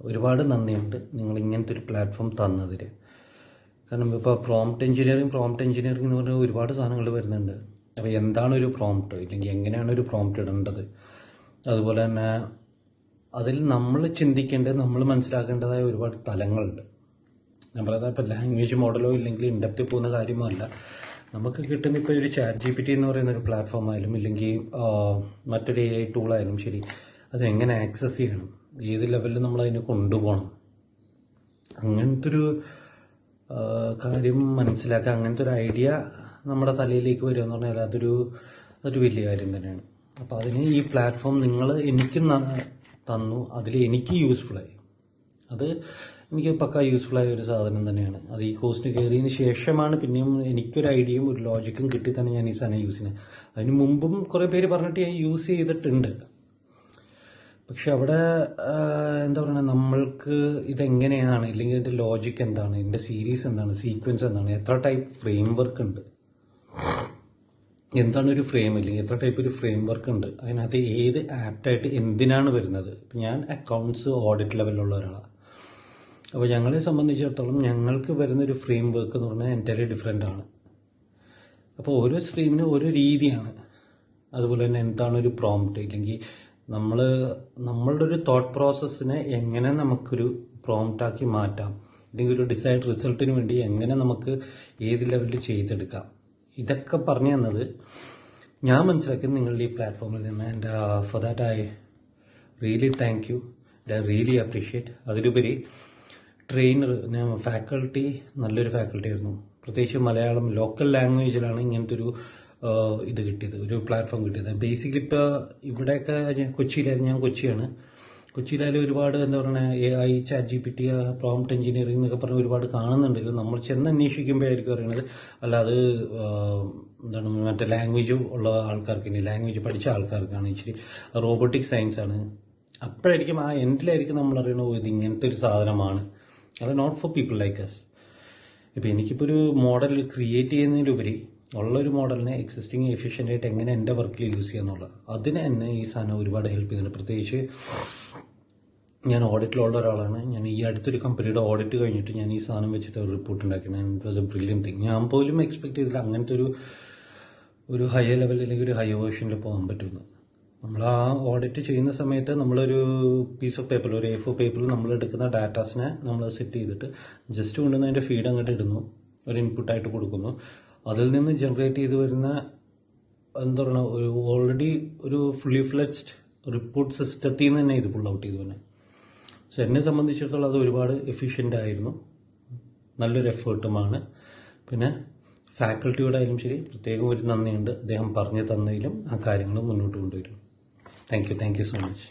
ഒരുപാട് നന്ദിയുണ്ട് നിങ്ങൾ ഇങ്ങനത്തെ ഒരു പ്ലാറ്റ്ഫോം തന്നതിൽ. കാരണം ഇപ്പോൾ പ്രോംപ്റ്റ് എഞ്ചിനീയറിംഗ് എന്ന് പറഞ്ഞാൽ ഒരുപാട് സാധനങ്ങൾ വരുന്നുണ്ട്. അപ്പോൾ എന്താണ് ഒരു പ്രോംപ്റ്റ്, ഇല്ലെങ്കിൽ എങ്ങനെയാണ് ഒരു പ്രോംപ്റ്റ് ഇടേണ്ടത്, അതുപോലെ തന്നെ അതിൽ നമ്മൾ ചിന്തിക്കേണ്ടത്, നമ്മൾ മനസ്സിലാക്കേണ്ടതായ ഒരുപാട് തലങ്ങളുണ്ട്. ഞാൻ പറയുന്നത് ഇപ്പോൾ ലാംഗ്വേജ് മോഡലോ ഇല്ലെങ്കിൽ ഇൻഡെപ്റ്റ് പോകുന്ന കാര്യമല്ല. നമുക്ക് കിട്ടുന്ന ഇപ്പോൾ ഒരു ChatGPT എന്ന് പറയുന്ന ഒരു പ്ലാറ്റ്ഫോം ആയാലും ഇല്ലെങ്കിൽ മറ്റൊരു AI ടൂളായാലും ശരി, അതെങ്ങനെ ആക്സസ് ചെയ്യണം, ഏത് ലെവലിൽ നമ്മളതിനെ കൊണ്ടുപോകണം, അങ്ങനത്തെ ഒരു കാര്യം മനസ്സിലാക്കുക, അങ്ങനത്തെ ഒരു ഐഡിയ നമ്മുടെ തലയിലേക്ക് വരിക എന്ന് പറഞ്ഞാൽ അതൊരു വലിയ കാര്യം തന്നെയാണ്. അപ്പോൾ അതിന് ഈ പ്ലാറ്റ്ഫോം നിങ്ങൾ എനിക്ക് തന്നു, അതിൽ എനിക്ക് യൂസ്ഫുള്ളായി. അത് എനിക്ക് പക്ക യൂസ്ഫുള്ളായ ഒരു സാധനം തന്നെയാണ്. അത് ഈ കോഴ്സിന് കയറിയതിന് ശേഷമാണ് പിന്നെയും എനിക്കൊരു ഐഡിയയും ഒരു ലോജിക്കും കിട്ടി തന്നെ ഞാൻ ഈ സാധനം യൂസ് ചെയ്യുന്നത്. അതിന് മുമ്പും കുറേ പേര് പറഞ്ഞിട്ട് ഞാൻ യൂസ് ചെയ്തിട്ടുണ്ട്. പക്ഷെ അവിടെ എന്താ പറയുക, നമ്മൾക്ക് ഇതെങ്ങനെയാണ്, ഇല്ലെങ്കിൽ ഇതിൻ്റെ ലോജിക്ക് എന്താണ്, ഇതിൻ്റെ സീരീസ് എന്താണ്, സീക്വൻസ് എന്താണ്, എത്ര ടൈപ്പ് ഫ്രെയിം വർക്ക് ഉണ്ട്, എന്താണ് ഒരു ഫ്രെയിം, ഇല്ലെങ്കിൽ എത്ര ടൈപ്പ് ഒരു ഫ്രെയിം വർക്ക് ഉണ്ട്, അതിനകത്ത് ഏത് ആപ്റ്റായിട്ട് എന്തിനാണ് വരുന്നത്. ഇപ്പം ഞാൻ അക്കൗണ്ട്സ് ഓഡിറ്റ് ലെവലിലുള്ള ഒരാളാണ്. അപ്പോൾ ഞങ്ങളെ സംബന്ധിച്ചിടത്തോളം ഞങ്ങൾക്ക് വരുന്നൊരു ഫ്രെയിം വർക്ക് എന്ന് പറഞ്ഞാൽ എൻ്റയർലി ഡിഫറെൻ്റ് ആണ്. അപ്പോൾ ഓരോ സ്ട്രീമിന് ഓരോ രീതിയാണ്. അതുപോലെ തന്നെ എന്താണ് ഒരു പ്രോംപ്റ്റ്, ഇല്ലെങ്കിൽ നമ്മളുടെ ഒരു തോട്ട് പ്രോസസ്സിനെ എങ്ങനെ നമുക്കൊരു പ്രോംപ്റ്റാക്കി മാറ്റാം, അല്ലെങ്കിൽ ഒരു ഡിസൈഡ് റിസൾട്ടിന് വേണ്ടി എങ്ങനെ നമുക്ക് ഏത് ലെവലിൽ ചെയ്തെടുക്കാം, ഇതൊക്കെ പറഞ്ഞു തന്നത് ഞാൻ മനസ്സിലാക്കിയത് നിങ്ങളുടെ ഈ പ്ലാറ്റ്ഫോമിൽ നിന്ന്. And for that I really thank you, I really appreciate. അതിലുപരി ട്രെയിനർ, ഫാക്കൾട്ടി നല്ലൊരു ഫാക്കൾട്ടി ആയിരുന്നു. പ്രത്യേകിച്ച് മലയാളം ലോക്കൽ ലാംഗ്വേജിലാണ് ഇങ്ങനത്തെ ഒരു ഇത് കിട്ടിയത്, ഒരു പ്ലാറ്റ്ഫോം കിട്ടിയത്. ബേസിക്കലി ഇപ്പോൾ ഇവിടെയൊക്കെ കൊച്ചിയിലായിരുന്നു, ഞാൻ കൊച്ചിയാണ്. കൊച്ചിയിലായാലും ഒരുപാട് എന്താ പറയുക AI, ChatGPT, പ്രോംപ്റ്റ് എഞ്ചിനീയറിംഗ് എന്നൊക്കെ പറഞ്ഞ് ഒരുപാട് കാണുന്നുണ്ടെങ്കിലും നമ്മൾ ചെന്ന് അന്വേഷിക്കുമ്പോഴായിരിക്കും അറിയണത് അല്ല അത് എന്താണ് മറ്റേ ലാംഗ്വേജ് ഉള്ള ആൾക്കാർക്ക്, ഇനി ലാംഗ്വേജ് പഠിച്ച ആൾക്കാർക്കാണ്, ഇച്ചിരി റോബോട്ടിക് സയൻസ് ആണ്. അപ്പോഴായിരിക്കും ആ എൻഡിലായിരിക്കും നമ്മൾ അറിയണത് ഇത് ഇങ്ങനത്തെ ഒരു സാധനമാണ്, അത് not for people like us. ഇപ്പോൾ എനിക്കിപ്പോൾ ഒരു മോഡൽ ക്രിയേറ്റ് ചെയ്യുന്നതിലുപരി ഉള്ളൊരു മോഡലിനെ എക്സിസ്റ്റിംഗ് എഫിഷ്യൻ്റ് ആയിട്ട് എങ്ങനെ എൻ്റെ വർക്കിൽ യൂസ് ചെയ്യുക എന്നുള്ളത്, അതിന് എന്നെ ഈ സാധനം ഒരുപാട് ഹെൽപ്പ് ചെയ്യുന്നുണ്ട്. പ്രത്യേകിച്ച് ഞാൻ ഓഡിറ്റിലുള്ള ഒരാളാണ്. ഞാൻ ഈ അടുത്തൊരു കമ്പനിയുടെ ഓഡിറ്റ് കഴിഞ്ഞിട്ട് ഞാൻ ഈ സാധനം വെച്ചിട്ട് ഒരു റിപ്പോർട്ട് ഉണ്ടാക്കിയാണ്. It was a brilliant thing. ഞാൻ പോലും എക്സ്പെക്ട് ചെയ്തില്ല അങ്ങനത്തെ ഒരു ഹയർ ലെവലിൽ അല്ലെങ്കിൽ ഒരു ഹയർ വേർഷനിൽ പോകാൻ പറ്റുമെന്ന്. നമ്മൾ ആ ഓഡിറ്റ് ചെയ്യുന്ന സമയത്ത് നമ്മളൊരു പീസ് ഓഫ് പേപ്പർ, ഒരു A4 പേപ്പറിൽ നമ്മൾ എടുക്കുന്ന ഡാറ്റാസിനെ നമ്മൾ സെറ്റ് ചെയ്തിട്ട് ജസ്റ്റ് കൊണ്ടുവന്ന് അതിൻ്റെ ഫീഡ് അങ്ങോട്ട് ഇടുന്നു, ഒരു ഇൻപുട്ടായിട്ട് കൊടുക്കുന്നു. അതിൽ നിന്ന് ജനറേറ്റ് ചെയ്ത് വരുന്ന എന്താ പറയുക ഒരു ഓൾറെഡി ഒരു ഫുള്ളി ഫ്ലെഡ്ജ്ഡ് റിപ്പോർട്ട് സിസ്റ്റത്തിൽ നിന്ന് തന്നെ ഇത് പുൾ ഔട്ട് ചെയ്തു തന്നെ. സോ എന്നെ സംബന്ധിച്ചിടത്തോളം അത് ഒരുപാട് എഫിഷ്യൻ്റ് ആയിരുന്നു, നല്ലൊരു എഫേർട്ടുമാണ്. പിന്നെ ഫാക്കൽറ്റിയോടായാലും ശരി പ്രത്യേകം ഒരു നന്ദിയുണ്ട്, അദ്ദേഹം പറഞ്ഞു തന്നതിലും ആ കാര്യങ്ങൾ മുന്നോട്ട് കൊണ്ടുവരും. Thank you so much.